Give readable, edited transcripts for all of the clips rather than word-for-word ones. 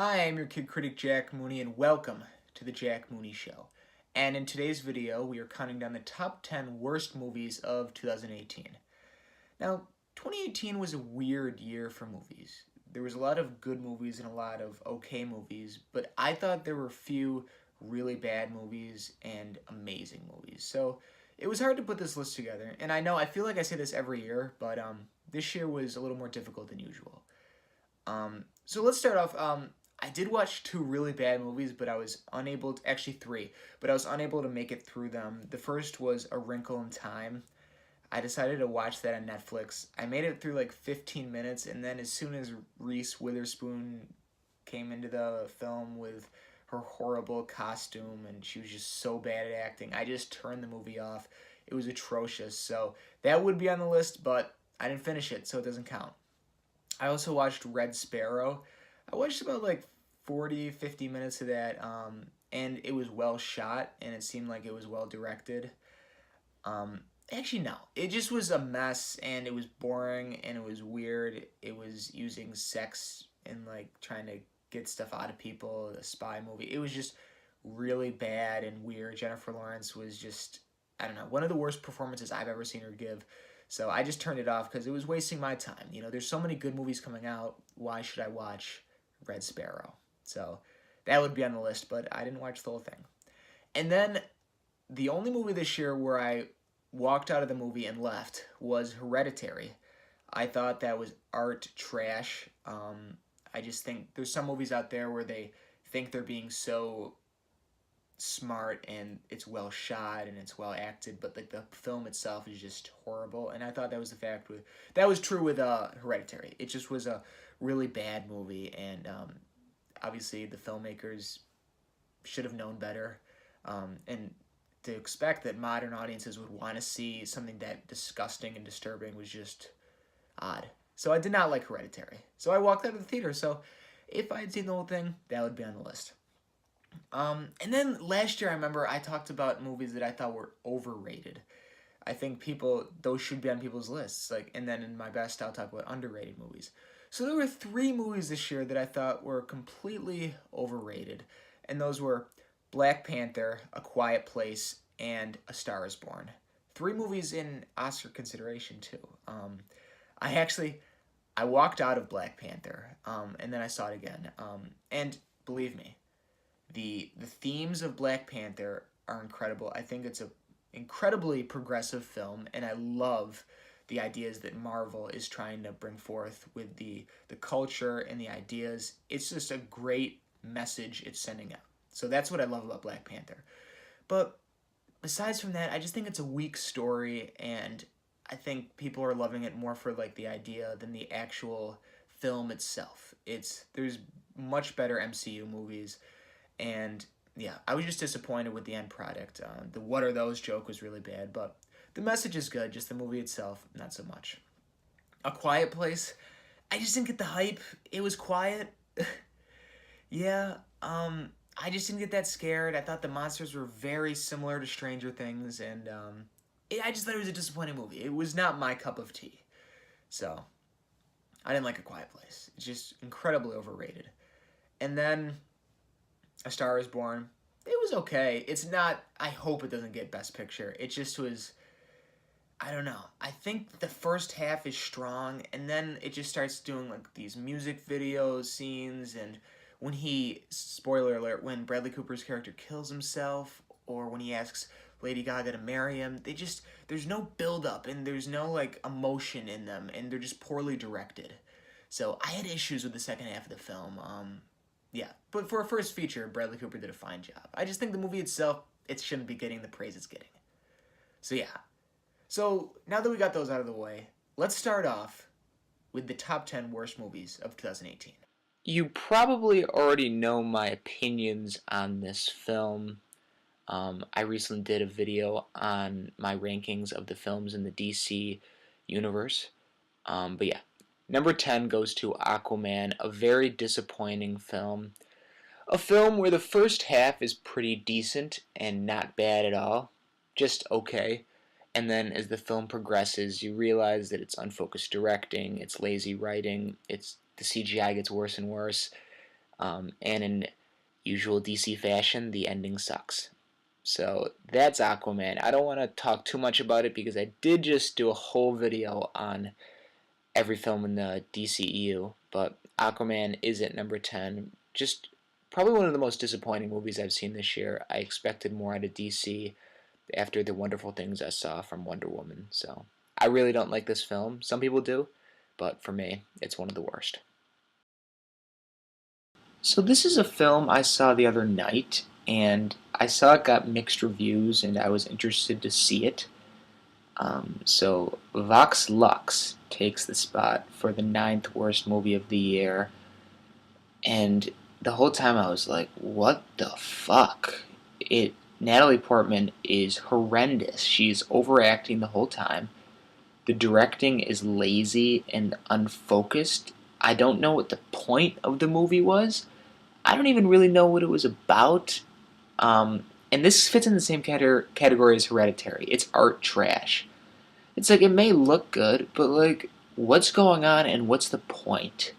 Hi, I'm your kid critic Jack Mooney, and welcome to the Jack Mooney Show. And in today's video, we are counting down the top 10 worst movies of 2018. Now, 2018 was a weird year for movies. There was a lot of good movies and a lot of okay movies, but I thought there were a few really bad movies and amazing movies. So it was hard to put this list together, and I feel like I say this every year, but this year was a little more difficult than usual. So let's start off. I did watch two really bad movies, but I was unable to, actually three, but I was unable to make it through them. The first was A Wrinkle in Time. I decided to watch that on Netflix. I made it through like 15 minutes, and then as soon as Reese Witherspoon came into the film with her horrible costume, and she was just so bad at acting, I just turned the movie off. It was atrocious, so that would be on the list, but I didn't finish it, so it doesn't count. I also watched Red Sparrow. I watched about like 40, 50 minutes of that, and it was well shot, and it seemed like it was well directed. Actually, no. It just was a mess, and it was boring, and it was weird. It was using sex and, like, trying to get stuff out of people, a spy movie. It was just really bad and weird. Jennifer Lawrence was just, I don't know, one of the worst performances I've ever seen her give. So I just turned it off because it was wasting my time. You know, there's so many good movies coming out. Why should I watch Red Sparrow? So that would be on the list, but I didn't watch the whole thing. And then the only movie this year where I walked out of the movie and left was Hereditary. I thought that was art trash. I just think there's some movies out there where they think they're being so smart and it's well shot and it's well acted, but like the film itself is just horrible. And I thought that was that was true with Hereditary. It just was a really bad movie, and obviously the filmmakers should have known better. And to expect that modern audiences would want to see something that disgusting and disturbing was just odd. So I did not like Hereditary. So I walked out of the theater. So if I had seen the whole thing, that would be on the list. And then last year, I remember I talked about movies that I thought were overrated. I think those should be on people's lists. And then in my best, I'll talk about underrated movies. So there were three movies this year that I thought were completely overrated, and those were Black Panther, A Quiet Place, and A Star Is Born. Three movies in Oscar consideration too. I walked out of Black Panther, and then I saw it again. And believe me, the themes of Black Panther are incredible. I think it's a incredibly progressive film, and I love the ideas that Marvel is trying to bring forth with the culture and the ideas. It's just a great message it's sending out. So that's what I love about Black Panther. But besides from that, I just think it's a weak story, and I think people are loving it more for like the idea than the actual film itself. There's much better MCU movies, and yeah, I was just disappointed with the end product. The "what are those" joke was really bad, but the message is good, just the movie itself, not so much. A Quiet Place, I just didn't get the hype. It was quiet. Yeah, I just didn't get that scared. I thought the monsters were very similar to Stranger Things, and I just thought it was a disappointing movie. It was not my cup of tea. So, I didn't like A Quiet Place. It's just incredibly overrated. And then A Star Is Born. It was okay. It's not, I hope it doesn't get Best Picture. It just was, I don't know. I think the first half is strong, and then it just starts doing like these music video scenes, and spoiler alert, when Bradley Cooper's character kills himself, or when he asks Lady Gaga to marry him, there's no build up, and there's no like emotion in them, and they're just poorly directed. So I had issues with the second half of the film. Yeah, but for a first feature, Bradley Cooper did a fine job. I just think the movie itself, it shouldn't be getting the praise it's getting. So yeah. So now that we got those out of the way, let's start off with the top 10 worst movies of 2018. You probably already know my opinions on this film. I recently did a video on my rankings of the films in the DC universe. But yeah, number 10 goes to Aquaman, a very disappointing film. A film where the first half is pretty decent and not bad at all, just okay. And then as the film progresses, you realize that it's unfocused directing, it's lazy writing, the CGI gets worse and worse. And in usual DC fashion, the ending sucks. So that's Aquaman. I don't want to talk too much about it because I did just do a whole video on every film in the DCEU, but Aquaman is at number 10. Just probably one of the most disappointing movies I've seen this year. I expected more out of DC after the wonderful things I saw from Wonder Woman. So I really don't like this film. Some people do, but for me, it's one of the worst. So this is a film I saw the other night, and I saw it got mixed reviews, and I was interested to see it. So Vox Lux takes the spot for the ninth worst movie of the year, and the whole time I was like, "What the fuck?" It Natalie Portman is horrendous. She's overacting the whole time. The directing is lazy and unfocused. I don't know what the point of the movie was. I don't even really know what it was about. And this fits in the same category as Hereditary. It's art trash. It's like it may look good, but like, what's going on and what's the point?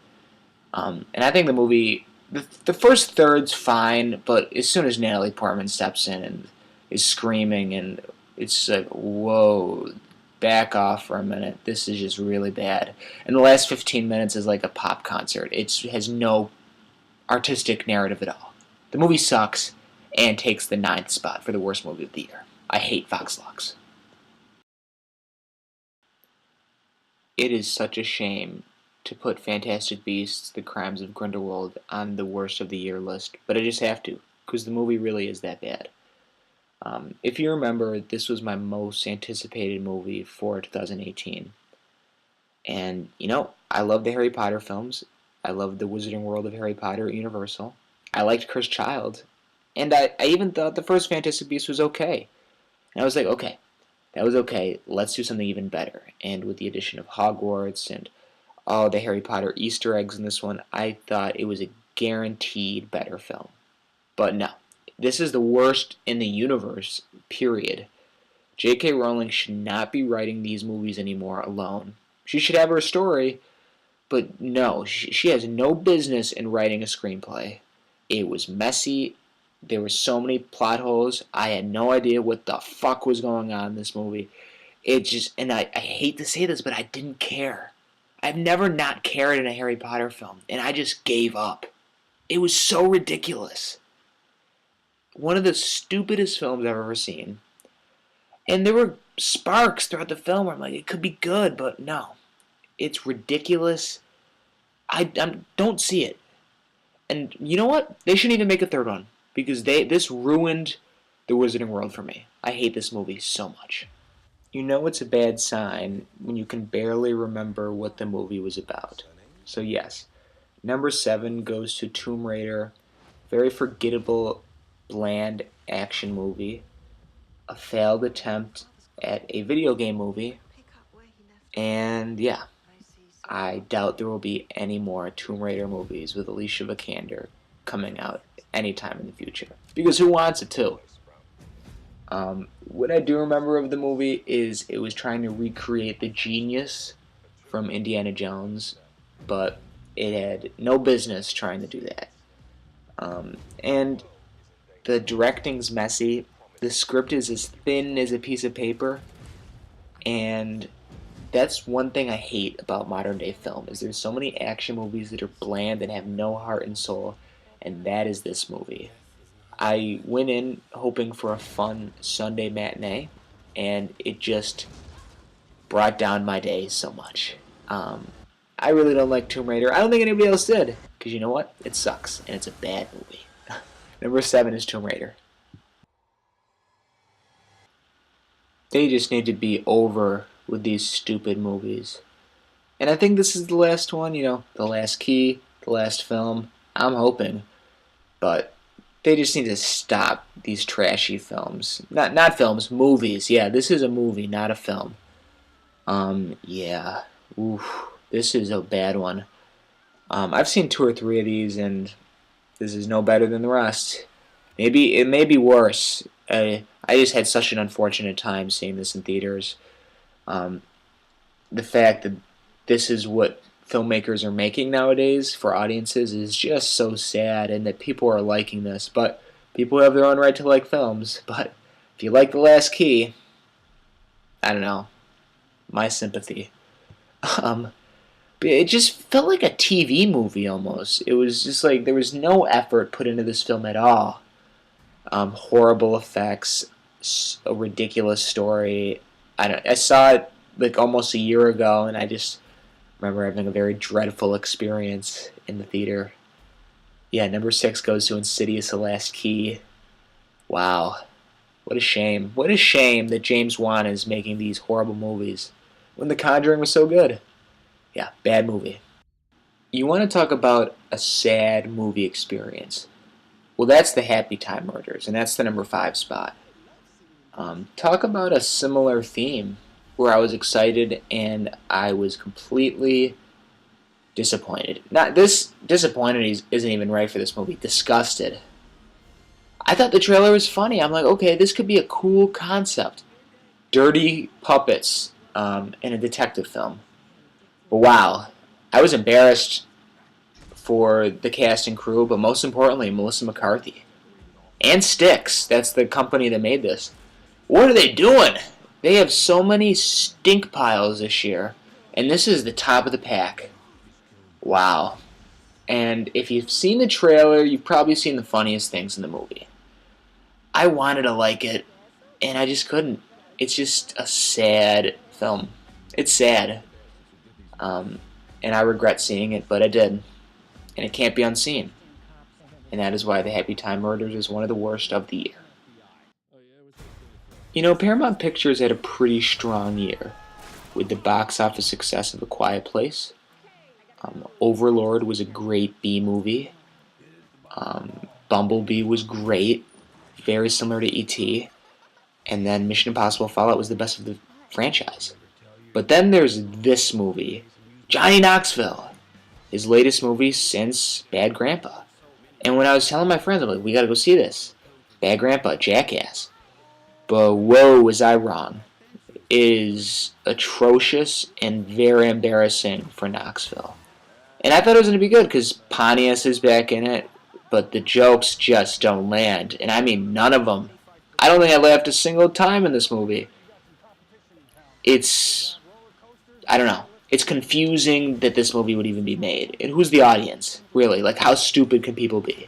And I think the movie, the first third's fine, but as soon as Natalie Portman steps in and is screaming, and it's like, whoa, back off for a minute. This is just really bad. And the last 15 minutes is like a pop concert. It has no artistic narrative at all. The movie sucks and takes the ninth spot for the worst movie of the year. I hate Vox Lux. It is such a shame to put Fantastic Beasts: The Crimes of Grindelwald on the worst of the year list, but I just have to, because the movie really is that bad. If you remember, this was my most anticipated movie for 2018. And, I love the Harry Potter films. I love the Wizarding World of Harry Potter at Universal. I liked Cursed Child. And I even thought the first Fantastic Beasts was okay. And I was like, okay, that was okay. Let's do something even better. And with the addition of Hogwarts and all the Harry Potter Easter eggs in this one, I thought it was a guaranteed better film. But no, this is the worst in the universe, period. J.K. Rowling should not be writing these movies anymore alone. She should have her story, but no, she has no business in writing a screenplay. It was messy. There were so many plot holes. I had no idea what the fuck was going on in this movie. It just, and I hate to say this, but I didn't care. I've never not cared in a Harry Potter film, and I just gave up. It was so ridiculous. One of the stupidest films I've ever seen. And there were sparks throughout the film where I'm like, it could be good, but no. It's ridiculous. I don't see it. And you know what? They shouldn't even make a third one, because this ruined the Wizarding World for me. I hate this movie so much. You know it's a bad sign when you can barely remember what the movie was about. So yes, number 7 goes to Tomb Raider. Very forgettable, bland action movie. A failed attempt at a video game movie. And yeah, I doubt there will be any more Tomb Raider movies with Alicia Vikander coming out anytime in the future. Because who wants it to? What I do remember of the movie is it was trying to recreate the genius from Indiana Jones, but it had no business trying to do that. And the directing's messy. The script is as thin as a piece of paper, and that's one thing I hate about modern day film is there's so many action movies that are bland and have no heart and soul, and that is this movie. I went in hoping for a fun Sunday matinee, and it just brought down my day so much. I really don't like Tomb Raider. I don't think anybody else did, because you know what? It sucks, and it's a bad movie. Number 7 is Tomb Raider. They just need to be over with these stupid movies. And I think this is the last one, the last key, the last film. I'm hoping. But they just need to stop these trashy films. Not films, movies. Yeah, this is a movie, not a film. Yeah. Oof. This is a bad one. I've seen 2 or 3 of these, and this is no better than the rest. Maybe it may be worse. I just had such an unfortunate time seeing this in theaters. The fact that this is what filmmakers are making nowadays for audiences is just so sad, and that people are liking this. But people have their own right to like films. But if you like The Last Key, I don't know, my sympathy. Um, it just felt like a TV movie almost. It was just like there was no effort put into this film at all. Horrible effects, a ridiculous story. I saw it like almost a year ago, and I just remember having a very dreadful experience in the theater. Yeah, number 6 goes to Insidious: The Last Key. Wow, what a shame! What a shame that James Wan is making these horrible movies when The Conjuring was so good. Yeah, bad movie. You want to talk about a sad movie experience? Well, that's the Happy Time Murders, and that's the number 5 spot. Talk about a similar theme where I was excited and I was completely disappointed. Not this disappointed isn't even right for this movie. Disgusted. I thought the trailer was funny. I'm like, okay, this could be a cool concept. Dirty puppets in a detective film. But wow, I was embarrassed for the cast and crew, but most importantly, Melissa McCarthy and Styx. That's the company that made this. What are they doing? They have so many stink piles this year, and this is the top of the pack. Wow. And if you've seen the trailer, you've probably seen the funniest things in the movie. I wanted to like it, and I just couldn't. It's just a sad film. It's sad. And I regret seeing it, but I did. And it can't be unseen. And that is why The Happy Time Murders is one of the worst of the year. You know, Paramount Pictures had a pretty strong year with the box office success of A Quiet Place. Overlord was a great B movie. Bumblebee was great, very similar to E.T. And then Mission Impossible Fallout was the best of the franchise. But then there's this movie, Johnny Knoxville, his latest movie since Bad Grandpa. And when I was telling my friends, I'm like, we gotta go see this. Bad Grandpa, Jackass. But whoa, was I wrong. It is atrocious and very embarrassing for Knoxville. And I thought it was going to be good because Pontius is back in it, but the jokes just don't land. And I mean, none of them. I don't think I laughed a single time in this movie. I don't know. It's confusing that this movie would even be made. And who's the audience, really? Like, how stupid can people be?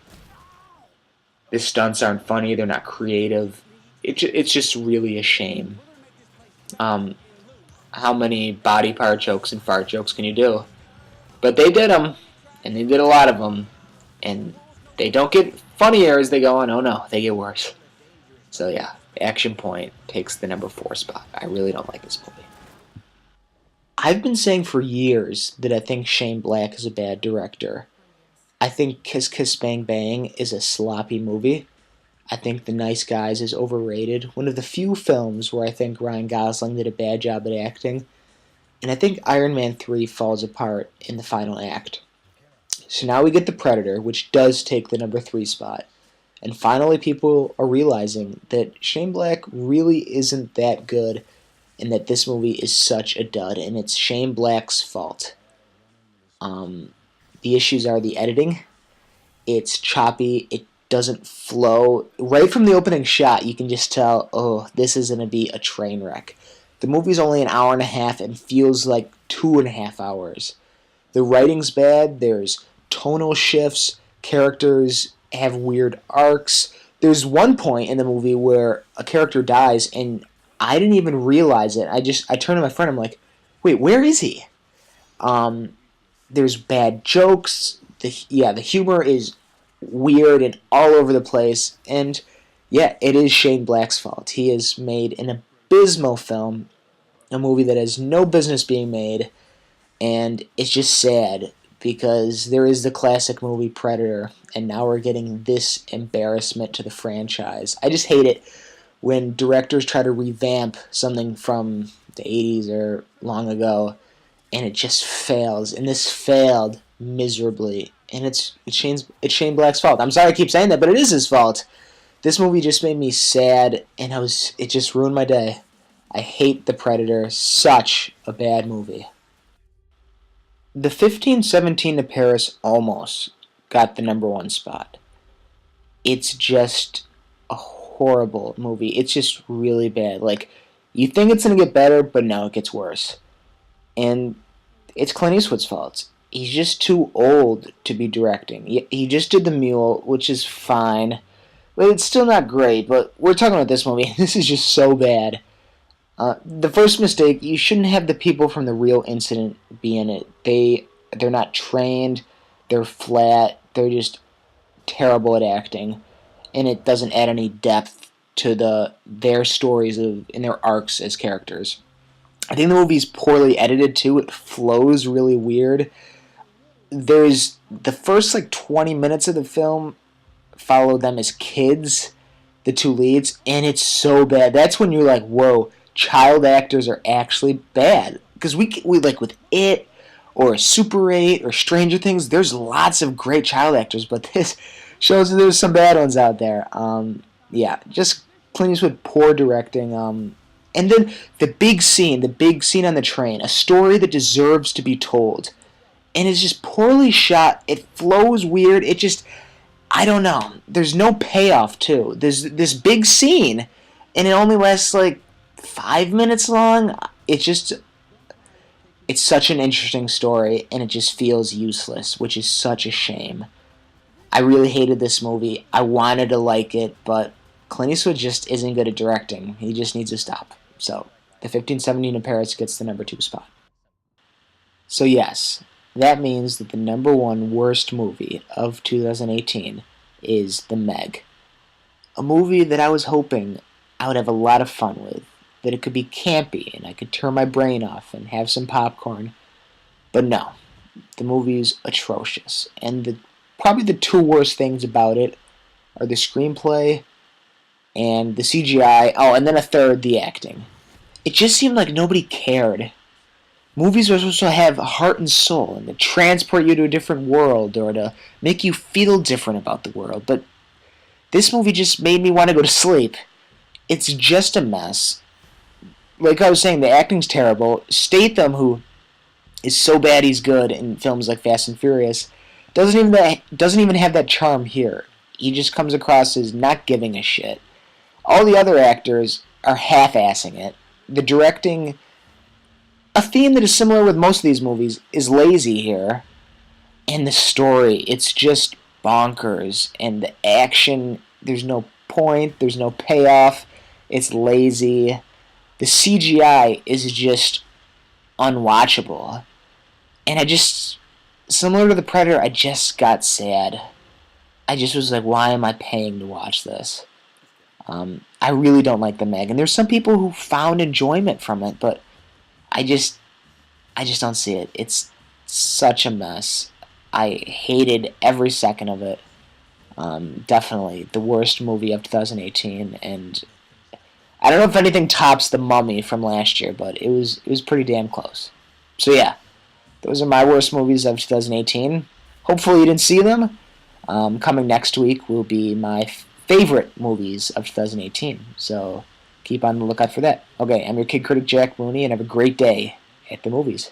The stunts aren't funny. They're not creative. It's just really a shame. How many body part jokes and fart jokes can you do? But they did them, and they did a lot of them, and they don't get funnier as they go on. Oh no, they get worse. So yeah, Action Point takes the number 4 spot. I really don't like this movie. I've been saying for years that I think Shane Black is a bad director. I think Kiss Kiss Bang Bang is a sloppy movie. I think The Nice Guys is overrated. One of the few films where I think Ryan Gosling did a bad job at acting. And I think Iron Man 3 falls apart in the final act. So now we get The Predator, which does take the number 3 spot. And finally people are realizing that Shane Black really isn't that good and that this movie is such a dud, and it's Shane Black's fault. The issues are the editing. It's choppy. It doesn't flow. Right from the opening shot, you can just tell, oh, this is going to be a train wreck. The movie's only an hour and a half and feels like 2.5 hours. The writing's bad. There's tonal shifts. Characters have weird arcs. There's one point in the movie where a character dies, and I didn't even realize it. I turned to my friend. I'm like, wait, where is he? There's bad jokes. The humor is weird and all over the place. And yeah, it is Shane Black's fault. He has made an abysmal film, a movie that has no business being made, and it's just sad because there is the classic movie Predator, and now we're getting this embarrassment to the franchise. I just hate it when directors try to revamp something from the 80s or long ago, and it just fails. And this failed miserably. And it's Shane Black's fault. I'm sorry I keep saying that, but it is his fault. This movie just made me sad, and it just ruined my day. I hate The Predator. Such a bad movie. The 1517 to Paris almost got the number one spot. It's just a horrible movie. It's just really bad. Like, you think it's going to get better, but no, it gets worse. And it's Clint Eastwood's fault. He's just too old to be directing. He just did The Mule, which is fine. But it's still not great. But we're talking about this movie. This is just so bad. The first mistake, you shouldn't have the people from the real incident be in it. They're not trained. They're flat. They're just terrible at acting, and it doesn't add any depth to their stories in their arcs as characters. I think the movie's poorly edited too. It flows really weird. There's the first like 20 minutes of the film follow them as kids, the two leads, and it's so bad. That's when you're like, whoa, child actors are actually bad. Because we like with It or Super 8 or Stranger Things, there's lots of great child actors, but this shows that there's some bad ones out there. Yeah, just Clint Eastwood, poor directing. And then the big scene on the train, a story that deserves to be told, and it's just poorly shot. It flows weird. It just, I don't know. There's no payoff too. There's this big scene, and it only lasts like 5 minutes long. It's such an interesting story, and it just feels useless, which is such a shame. I really hated this movie. I wanted to like it, but Clint Eastwood just isn't good at directing. He just needs to stop. So, the 1517 in Paris gets the number 2 spot. So yes, that means that the number 1 worst movie of 2018 is The Meg. A movie that I was hoping I would have a lot of fun with, that it could be campy and I could turn my brain off and have some popcorn. But no, the movie is atrocious. And probably the 2 worst things about it are the screenplay and the CGI. Oh, and then a third, the acting. It just seemed like nobody cared. Movies are supposed to have heart and soul and to transport you to a different world or to make you feel different about the world. But this movie just made me want to go to sleep. It's just a mess. Like I was saying, the acting's terrible. Statham, who is so bad he's good in films like Fast and Furious, doesn't even have that charm here. He just comes across as not giving a shit. All the other actors are half-assing it. The directing, a theme that is similar with most of these movies, is lazy here. And the story, it's just bonkers. And the action, there's no point, there's no payoff. It's lazy. The CGI is just unwatchable. And similar to The Predator, I just got sad. I just was like, why am I paying to watch this? I really don't like The Meg. And there's some people who found enjoyment from it, but I just don't see it. It's such a mess. I hated every second of it. Definitely the worst movie of 2018, and I don't know if anything tops The Mummy from last year, but it was pretty damn close. So yeah, those are my worst movies of 2018. Hopefully you didn't see them. Coming next week will be my favorite movies of 2018. So keep on the lookout for that. Okay, I'm your kid critic Jack Mooney, and have a great day at the movies.